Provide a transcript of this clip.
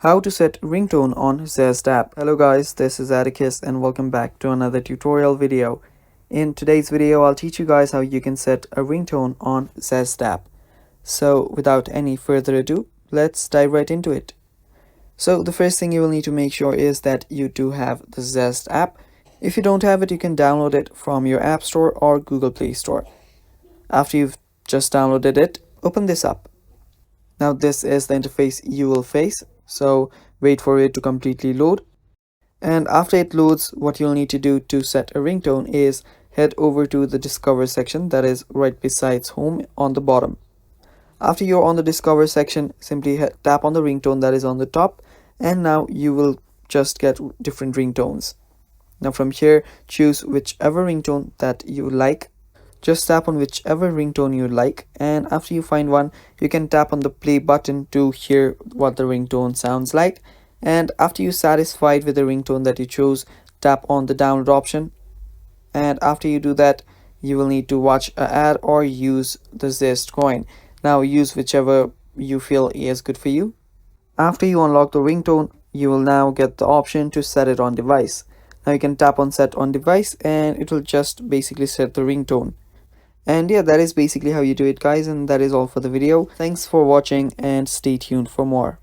How to set ringtone on Zedge App. Hello guys, this is Atticus and welcome back to another tutorial video. In today's video, I'll teach you guys how you can set a ringtone on Zedge App. So without any further ado, let's dive right into it. So the first thing you will need to make sure is that you do have the Zedge app. If you don't have it, you can download it from your App Store or Google Play Store. After you've just downloaded it, open this up. Now this is the interface you will face. So wait for it to completely load, and after it loads, what you'll need to do to set a ringtone is head over to the Discover section that is right beside Home on the bottom. After you're on the Discover section, simply tap on the ringtone that is on the top, and now you will just get different ringtones. Now from here, choose whichever ringtone that you like. Just tap on whichever ringtone you like, and after you find one, you can tap on the play button to hear what the ringtone sounds like. And after you're satisfied with the ringtone that you chose, tap on the download option. And after you do that, you will need to watch an ad or use the Zedge coin. Now use whichever you feel is good for you. After you unlock the ringtone, you will now get the option to set it on device. Now you can tap on set on device and it will just basically set the ringtone. And yeah, that is basically how you do it, guys, and that is all for the video. Thanks for watching and stay tuned for more.